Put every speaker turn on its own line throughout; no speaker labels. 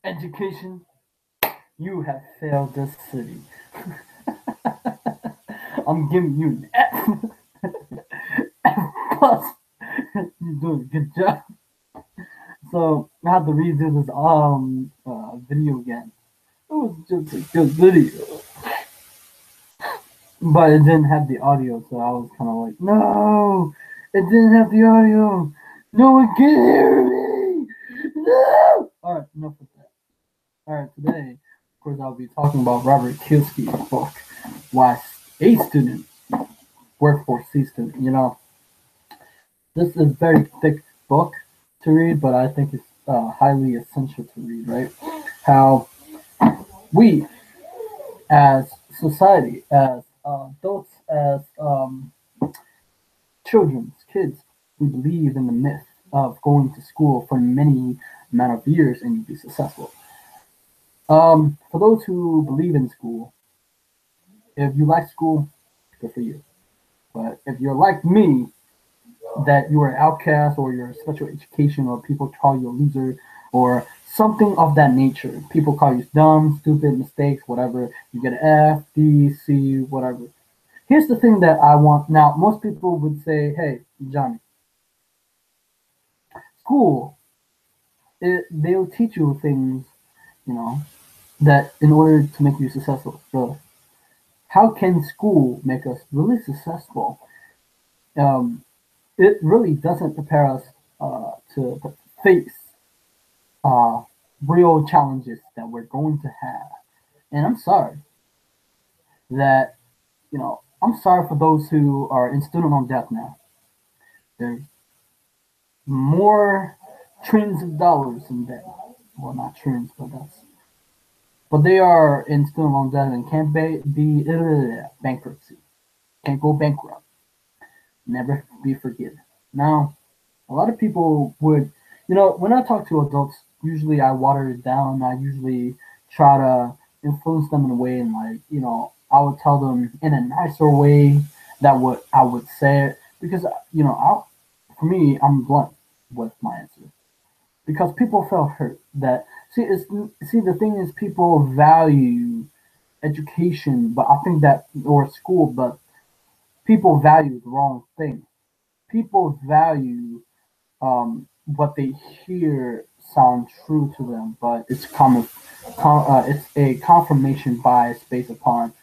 Education, you have failed this city. I'm giving you an F. F plus. You're doing a good job. So I had to redo this video again. It was just a good video, but it didn't have the audio, so I was kind of like, no, it didn't have the audio. No one can hear me. No. All right, enough of that. All right, today, of course, I'll be talking about Robert Kiyosaki's book, Why A Student Work for C Student. This is a very thick book to read, but I think it's highly essential to read, right? How we, as society, as adults, as children, kids, we believe in the myth of going to school for many amount of years and you be successful. For those who believe in school, if you like school, good for you. But if you're like me, that you are an outcast or you're special education or people call you a loser or something of that nature. People call you dumb, stupid, mistakes, whatever. You get an F, D, C, whatever. Here's the thing that I want. Now, most people would say, hey, Johnny, school, they'll teach you things, you know, that in order to make you successful. So how can school make us really successful? Um, it really doesn't prepare us to face uh, real challenges that we're going to have. And I'm sorry that, I'm sorry for those who are in student loan debt now. There's more trillions of dollars in debt. Well, not trillions, but they are in student loan debt and can't be bankruptcy. Can't go bankrupt. Never be forgiven. Now, a lot of people would, when I talk to adults, usually I water it down. I usually try to influence them in a way, and I would tell them in a nicer way that what I would say it because for me, I'm blunt with my answer because people felt hurt. That see the thing is people value education, but I think that or school, but people value the wrong thing. People value what they hear sound true to them, but it's a confirmation bias based upon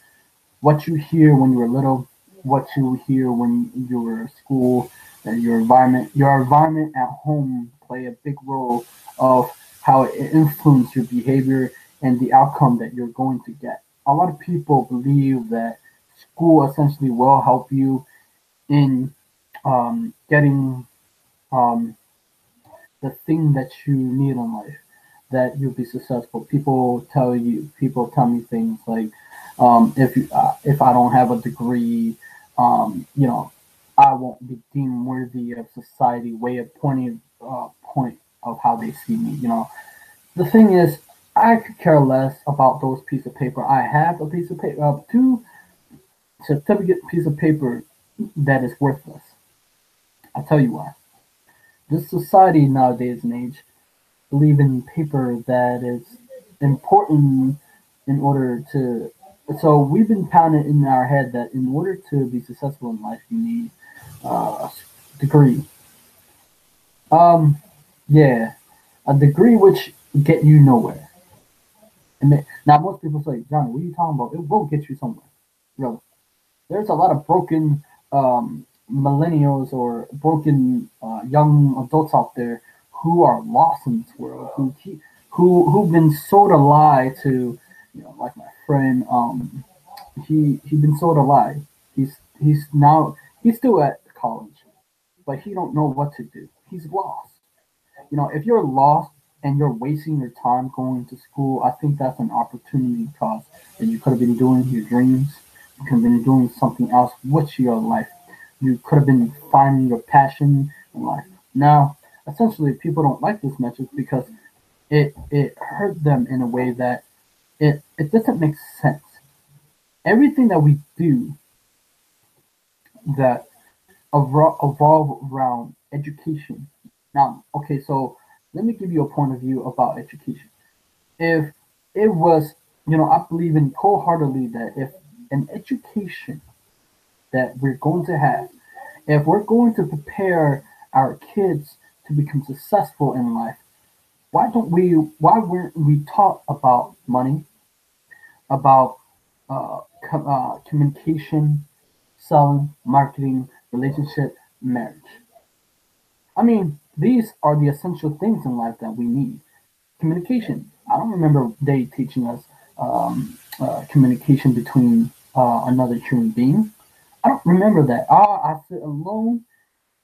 what you hear when you were little, what you hear when you were at school, and your environment at home play a big role of how it influences your behavior and the outcome that you're going to get. A lot of people believe that school essentially will help you in getting um, the thing that you need in life, that you'll be successful. People tell me things like, if I don't have a degree, I won't be deemed worthy of society. Way of point of how they see me. The thing is, I could care less about those piece of paper. I have a piece of paper, two certificate piece of paper that is worthless. I'll tell you why. This society nowadays and age believe in paper that is important in order to. So we've been pounded in our head that in order to be successful in life, you need a degree. Um, yeah, a degree which get you nowhere. Now most people say, Johnny, what are you talking about? It will get you somewhere. Really, there's a lot of broken millennials or broken young adults out there who are lost in this world, who've been sold a lie to, like my friend. He been sold a lie. He's still at college, but he don't know what to do. He's lost. If you're lost and you're wasting your time going to school, I think that's an opportunity cost that you could have been doing your dreams. You could have been doing something else with your life. You could have been finding your passion in life. Now, essentially, people don't like this message because it hurt them in a way that it doesn't make sense. Everything that we do that evolve around education. Now, okay, so let me give you a point of view about education. If it was, I believe in wholeheartedly that if an education that we're going to have, if we're going to prepare our kids to become successful in life, why weren't we taught about money, about communication, selling, marketing, relationship, marriage? I mean, these are the essential things in life that we need. Communication. I don't remember they teaching us communication between another human being. I don't remember that. I sit alone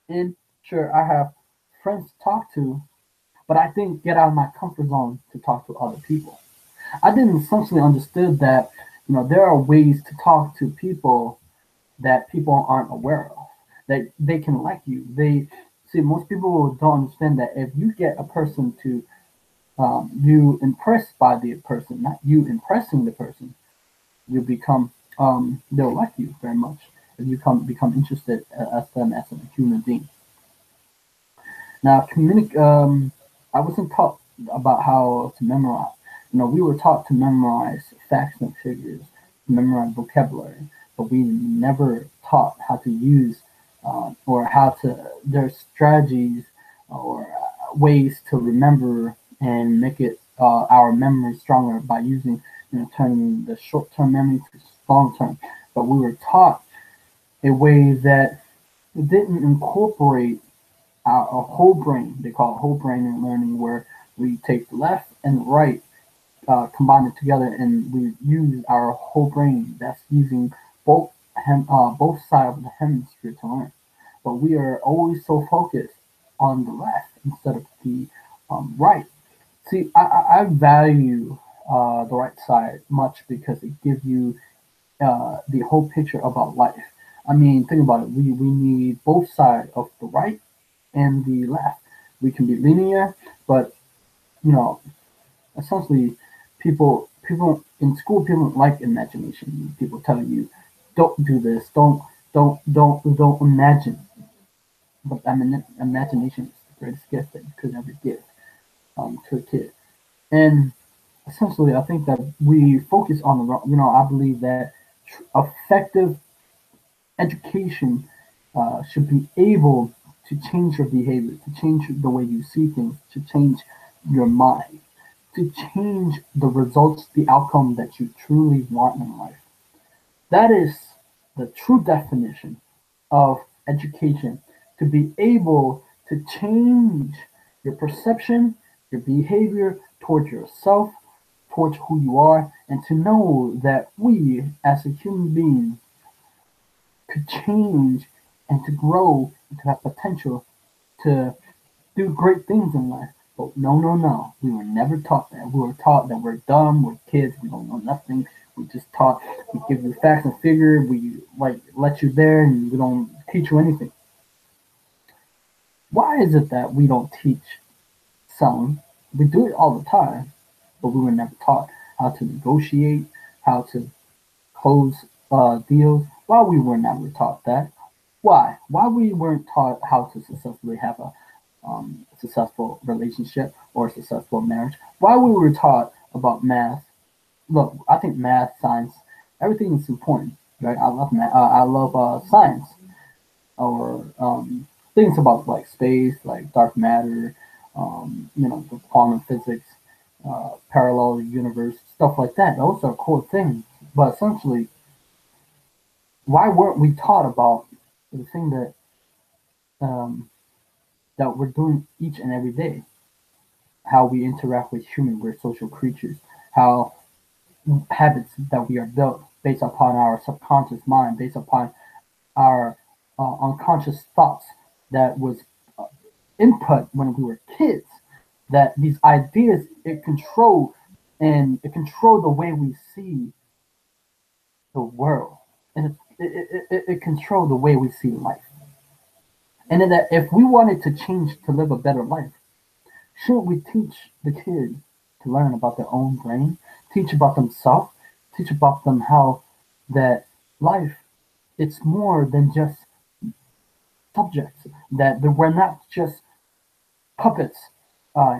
and sure I have friends to talk to, but I didn't get out of my comfort zone to talk to other people. I didn't essentially understood that there are ways to talk to people that people aren't aware of. That they can like you. They see most people don't understand that if you get a person to you impressed by the person, not you impressing the person, you become they'll like you very much. If you become interested as them as a human being. Now, I wasn't taught about how to memorize. We were taught to memorize facts and figures, to memorize vocabulary, but we never taught how to use or how to their strategies or ways to remember and make it our memory stronger by using turning the short-term memory to long-term. But we were taught a way that didn't incorporate a whole brain. They call it whole brain in learning, where we take the left and right, combine it together, and we use our whole brain. That's using both sides of the hemisphere to learn. But we are always so focused on the left instead of the right. See, I value the right side much because it gives you the whole picture about life. I mean, think about it. We need both sides of the right and the left. We can be linear, but you know, essentially, people in school people don't like imagination. People telling you, don't do this, don't imagine. But I mean, imagination is the greatest gift that you could ever give to a kid. And essentially, I think that we focus on the wrong. I believe that effective education should be able to change your behavior, to change the way you see things, to change your mind, to change the results, the outcome that you truly want in life. That is the true definition of education, to be able to change your perception, your behavior towards yourself, towards who you are, and to know that we as a human being could change and to grow and to have potential to do great things in life. But no, no, no. We were never taught that. We were taught that we're dumb, we're kids, we don't know nothing. We just taught, we give you facts and figure, we like let you there and we don't teach you anything. Why is it that we don't teach selling? We do it all the time, but we were never taught how to negotiate, how to close deals. Why we were never taught that? Why? Why we weren't taught how to successfully have a successful relationship or a successful marriage? Why we were taught about math? Look, I think math, science, everything is important, right? I love math. I love science or things about like space, like dark matter, the quantum physics, parallel universe, stuff like that. Those are cool things. But essentially, why weren't we taught about the thing um, that we're doing each and every day? How we interact with humans, we're social creatures. How habits that we are built based upon our subconscious mind, based upon our unconscious thoughts that was input when we were kids. That these ideas it control the way we see the world, and it control the way we see life. And then that if we wanted to change to live a better life, shouldn't we teach the kid to learn about their own brain, teach about themselves, teach about them how that life it's more than just subjects, that we're not just puppets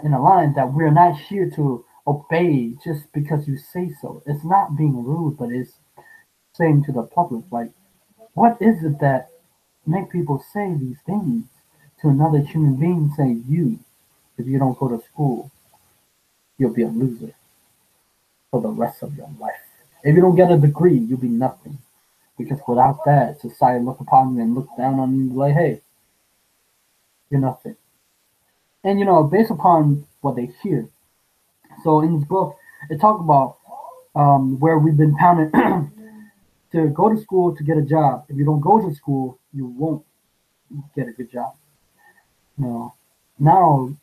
in a line, that we're not here to obey just because you say so. It's not being rude, but it's saying to the public, like, what is it that make people say these things to another human being? Say, you, if you don't go to school, you'll be a loser for the rest of your life. If you don't get a degree, you'll be nothing. Because without that, society look upon you and look down on you like, hey, you're nothing. And based upon what they hear. So in this book, it talks about where we've been pounded to go to school to get a job. If you don't go to school, you won't get a good job. You know, now,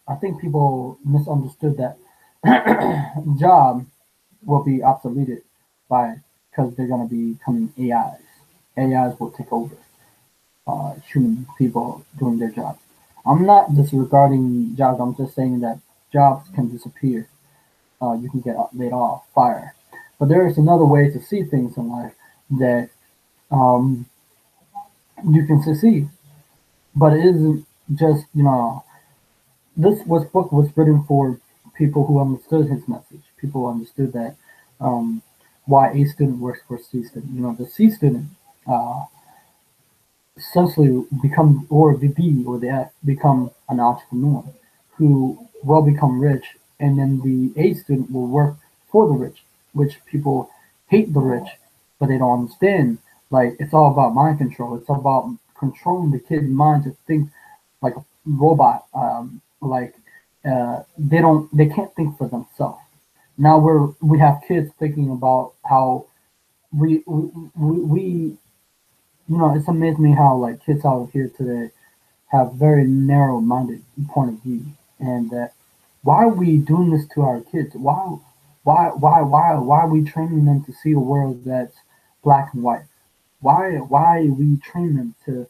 I think people misunderstood that job will be obsoleted by because they're going to be becoming AIs. AIs will take over human people doing their jobs. I'm not disregarding jobs. I'm just saying that jobs can disappear. You can get laid off, fired. But there is another way to see things in life that um, you can succeed. But it isn't just book was written for people who understood his message. People who understood that um, why A student works for C student. The C student uh, essentially become, or the B or the F become an entrepreneur who will become rich, and then the A student will work for the rich, which people hate the rich, but they don't understand. Like, it's all about mind control. It's all about controlling the kid's mind to think like a robot. They can't think for themselves. Now we have kids thinking about how we it's amazed me how like kids out here today have very narrow-minded point of view, and that why are we doing this to our kids? Why are we training them to see a world that's black and white? Why are we training them to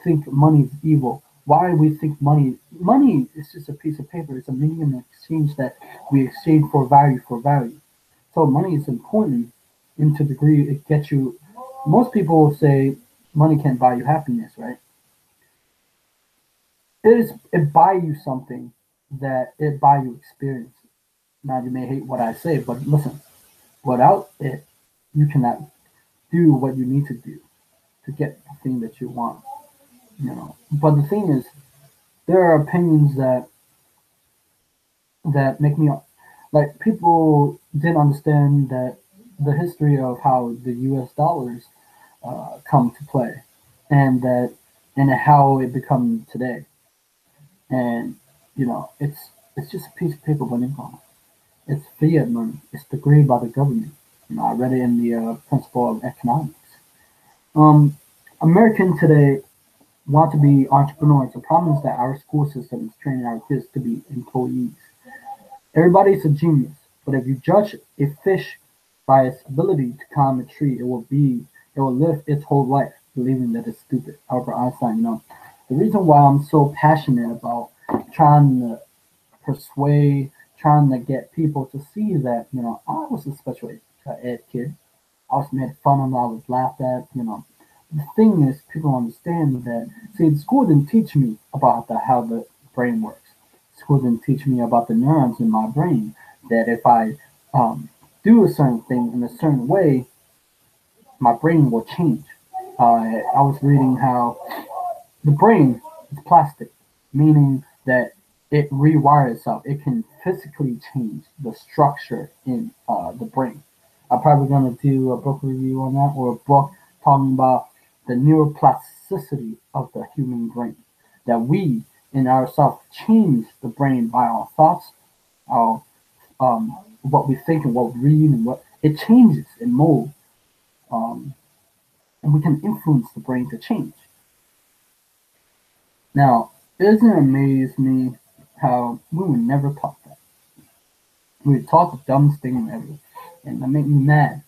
think money is evil? Why do we think money is just a piece of paper? It's a medium of exchange that we exchange for value for value. So money is important in to the degree it gets you. Most people say money can't buy you happiness, right? It buy you something that it buy you experience. Now you may hate what I say, but listen, without it, you cannot do what you need to do to get the thing that you want. But the thing is, there are opinions that make me like people didn't understand that the history of how the U.S. dollars come to play, and how it become today. And it's just a piece of paper with ink on it. It's fiat money. It's decreed by the government. I read it in the principle of economics. Um, American today want to be entrepreneurs. The problem is that our school system is training our kids to be employees. Everybody's a genius, but if you judge a fish by its ability to climb a tree, it will live its whole life believing that it's stupid. Albert Einstein, the reason why I'm so passionate about trying to persuade, trying to get people to see that, I was a special ed kid. I was made fun of, I was laughed at, The thing is, people understand that, see, the school didn't teach me about how the brain works. School didn't teach me about the neurons in my brain, that if I do a certain thing in a certain way, my brain will change. I was reading how the brain is plastic, meaning that it rewires itself. It can physically change the structure in the brain. I'm probably going to do a book review on that, or a book talking about the neuroplasticity of the human brain. That we, in ourselves, change the brain by our thoughts, our what we think and what we read, and what it changes and molds, um, and we can influence the brain to change. Now, doesn't it amaze me how we were never taught that? We were taught the dumbest thing ever, and that made me mad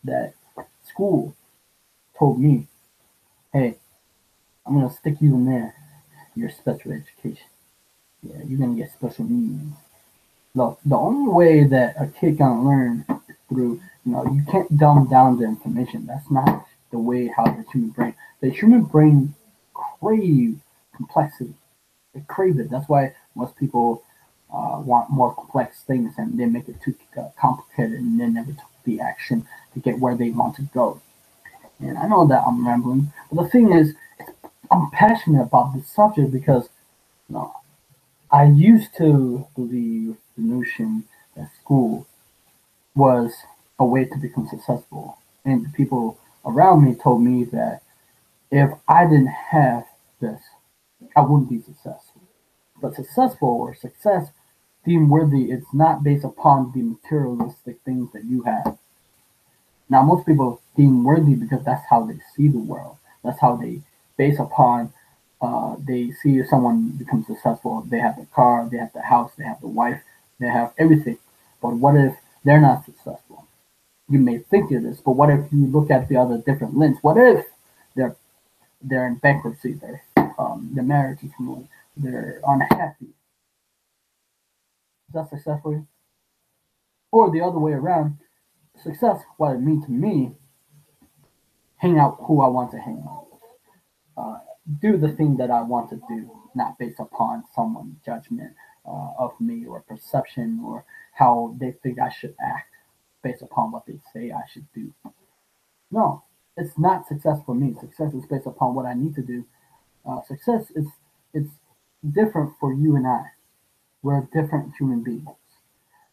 that school told me, "Hey, I'm gonna stick you in there. Your special education. Yeah, you're gonna get special needs." Look, the only way that a kid can learn is through, you can't dumb down the information. That's not the way how the human brain crave complexity. They crave it. That's why most people want more complex things, and they make it too complicated, and they never took the action to get where they want to go. And I know that I'm rambling, but the thing is, I'm passionate about this subject because you know, I used to believe the notion that school was a way to become successful, and the people around me told me that if I didn't have this, I wouldn't be successful. But successful or success deemed worthy, it's not based upon the materialistic things that you have. Now, most people deem worthy because that's how they see the world. That's how they base upon. They see if someone becomes successful, they have the car, they have the house, they have the wife, they have everything. But what if they're not successful? You may think it is, but what if you look at the other different lens? What if they're they're in bankruptcy, their marriage is ruined, they're unhappy? Is that successful? Or the other way around, success, what it means to me, hang out who I want to hang out with. Uh, do the thing that I want to do, not based upon someone's judgment of me or perception or how they think I should act based upon what they say I should do. No, it's not success for me. Success is based upon what I need to do. Success is it's different for you and I. We're different human beings.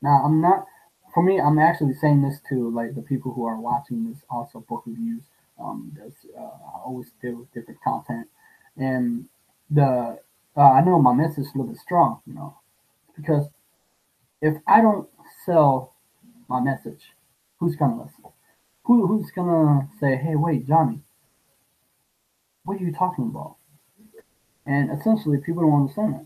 Now, I'm not. For me, I'm actually saying this to like the people who are watching this also book reviews. I always deal with different content, and the I know my message is a little bit strong, because if I don't sell my message, who's gonna listen? Who's gonna say, "Hey, wait, Johnny, what are you talking about?" And essentially, people don't understand that.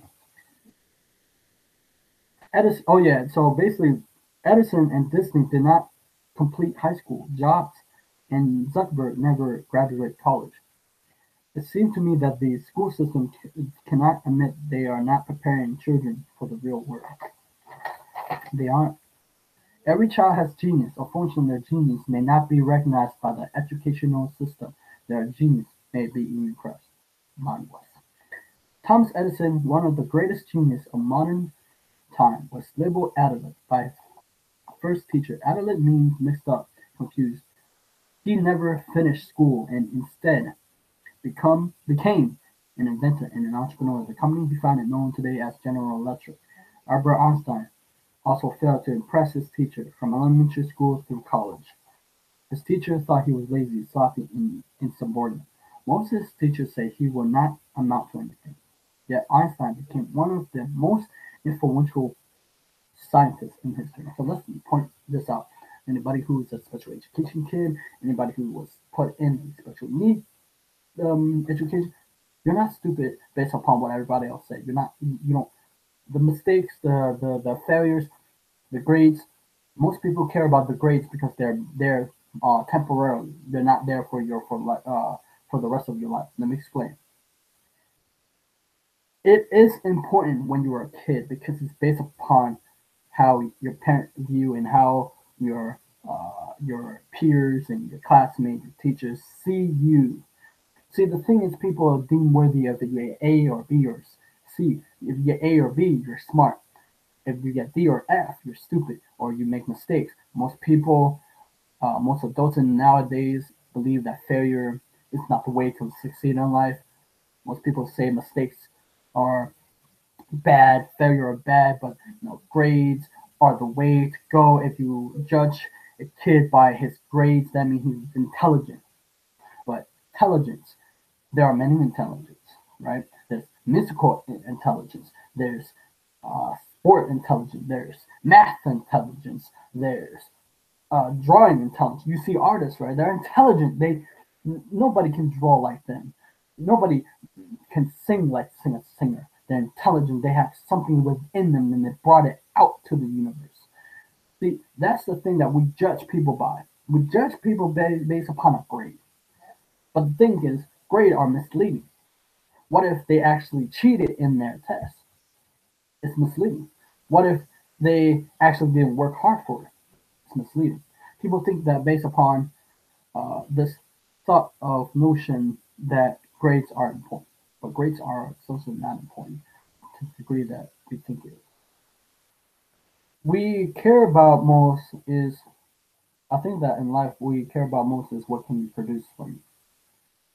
Edison. Oh yeah. So basically, Edison and Disney did not complete high school. Jobs and Zuckerberg never graduated college. It seems to me that the school system cannot admit they are not preparing children for the real world. They aren't. Every child has genius. Unfortunately, their genius may not be recognized by the educational system. Their genius may be even crushed. Mine was. Thomas Edison, one of the greatest geniuses of modern time, was labeled adult by his first teacher. Adolescent means mixed up, confused. He never finished school and instead became an inventor and an entrepreneur. The company he founded, known today as General Electric. Albert Einstein also failed to impress his teacher from elementary school through college. His teacher thought he was lazy, sloppy, and insubordinate. Most of his teachers say he will not amount to anything. Yet Einstein became one of the most influential scientists in history. So let's point this out. Anybody who is a special education kid, anybody who was put in special need education, you're not stupid based upon what everybody else said. You're not. You don't. The mistakes, the failures, the grades. Most people care about the grades because they're there temporarily. They're not there for the rest of your life. Let me explain. It is important when you are a kid because it's based upon how your parents view and how your peers and your classmates, your teachers see you. See, the thing is, people are deemed worthy of you get A or B or C. If you get A or B, you're smart. If you get D or F, you're stupid or you make mistakes. Most adults in nowadays believe that failure is not the way to succeed in life. Most people say mistakes are bad, failure are bad, but grades are the way to go. If you judge a kid by his grades, that means he's intelligent. But intelligence, there are many intelligence, right? There's musical intelligence, there's sport intelligence, there's math intelligence, there's drawing intelligence. You see artists, right? They're intelligent. Nobody can draw like them. Nobody can sing like a singer. They're intelligent. They have something within them, and they brought it out to the universe. See, that's the thing that we judge people by. We judge people based upon a grade. But the thing is, grades are misleading. What if they actually cheated in their test? It's misleading. What if they actually didn't work hard for it? It's misleading. People think that based upon this thought of notion that grades are important, but grades are essentially not important to the degree that we think it is. we care about most is, I think that in life we care about most is what can you produce for you.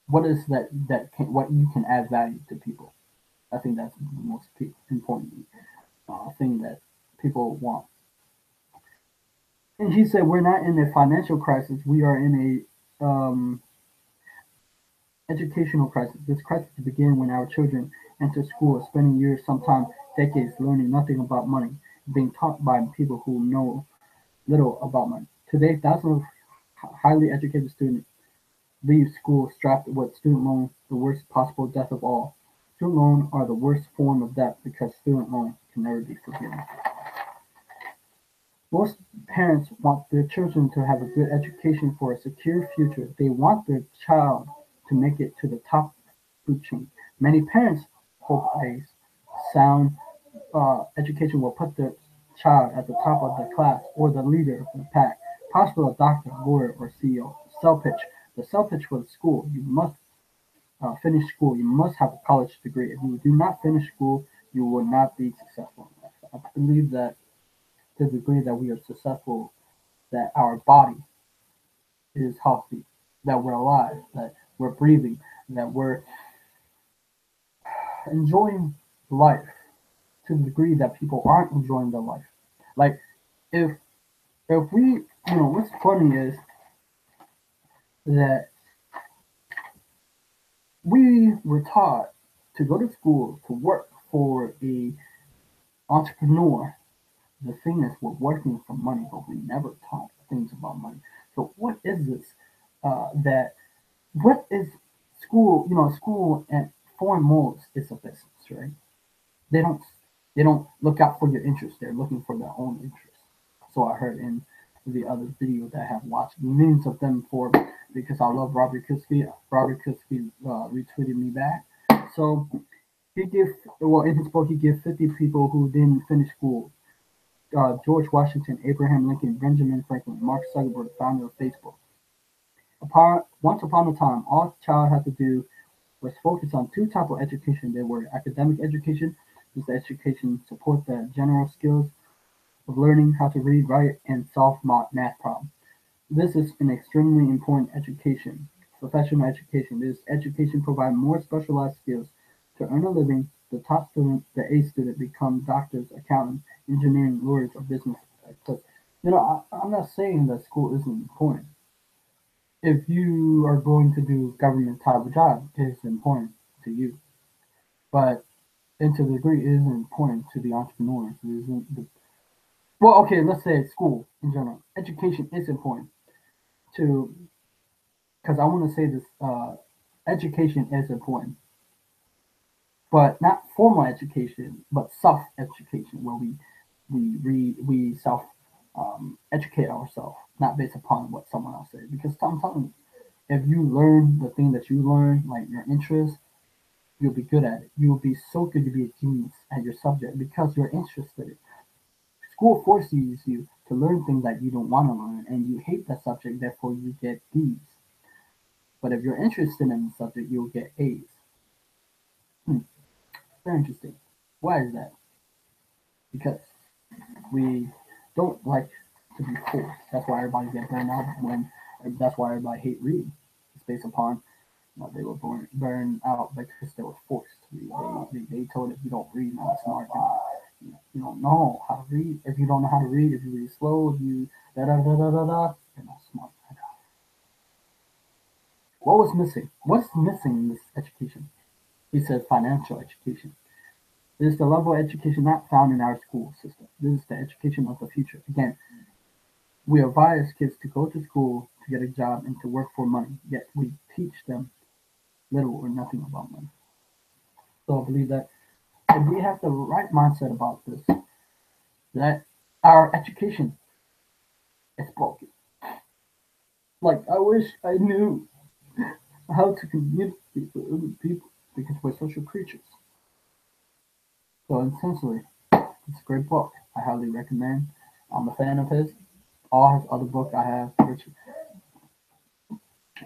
What is what you can add value to people. I think that's the most important thing that people want. And he said, we're not in a financial crisis. We are in a educational crisis. This crisis began when our children enter school, spending years, sometimes decades, learning nothing about money, being taught by people who know little about money. Today, thousands of highly educated students leave school strapped with student loans, the worst possible debt of all. Student loans are the worst form of debt because student loans can never be forgiven. Most parents want their children to have a good education for a secure future. They want their child to make it to the top food chain. Many parents hope a sound education will put their child at the top of the class or the leader of the pack, possibly a doctor, lawyer, or CEO. Sell pitch. The sell pitch for the school. You must finish school. You must have a college degree. If you do not finish school, you will not be successful in life. I believe that to the degree that we are successful, that our body is healthy, that we're alive, that we're breathing, that we're enjoying life to the degree that people aren't enjoying their life. Like if we, what's funny is that we were taught to go to school to work for a entrepreneur. The thing is, we're working for money, but we never taught things about money. So what is this? That what is school? School and foreign molds is a business, right? They don't they don't look out for your interest. They're looking for their own interest. So I heard in the other video that I have watched millions of them for because I love Robert Kiyosaki. Robert Kiyosaki retweeted me back. So he gave in his book he gave 50 people who didn't finish school. George Washington, Abraham Lincoln, Benjamin Franklin, Mark Zuckerberg, founder of Facebook. Once upon a time, all a child had to do was focus on two types of education. They were academic education, this education support the general skills of learning how to read, write, and solve math problems. This is an extremely important education. Professional education. This education provides more specialized skills to earn a living. The top student, the A student, become doctors, accountants, engineering, lawyers, or business. Because I'm not saying that school isn't important. If you are going to do government type of job, it is important to you. But and to the degree it isn't important to the entrepreneurs. It isn't the, well, okay, let's say school in general. Education is important to because I want to say this. Education is important, but not formal education, but self education, where we self educate ourselves, not based upon what someone else said. Because I'm telling you, if you learn the thing that you learn, like your interest, you'll be good at it. You'll be so good to be a genius at your subject because you're interested in it. School forces you to learn things that you don't want to learn and you hate that subject, therefore you get D's. But if you're interested in the subject, you'll get A's. Hmm, very interesting. Why is that? Because we don't like to be forced. That's why everybody get burned out when. That's why everybody hate reading. It's based upon they were burned out because they were forced. They told if you don't read, you're not smart. You don't know how to read. If you don't know how to read, if you read slow, if you da da da da da da, you're not smart. What was missing? What's missing in this education? He said financial education. This is the level of education not found in our school system. This is the education of the future. Again, we advise kids to go to school to get a job and to work for money, yet we teach them little or nothing about money. So I believe that if we have the right mindset about this, that our education is broken. Like I wish I knew how to communicate with other people because we're social creatures. So essentially, it's a great book. I highly recommend. I'm a fan of his. All his other book I have,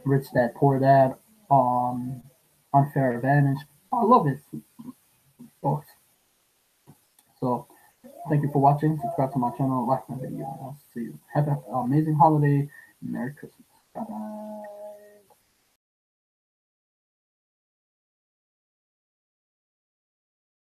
Rich Dad Poor Dad, Unfair Advantage. I love his books. So Thank you for watching. Subscribe to my channel, like my video, and I'll see you. Have an amazing holiday. Merry Christmas.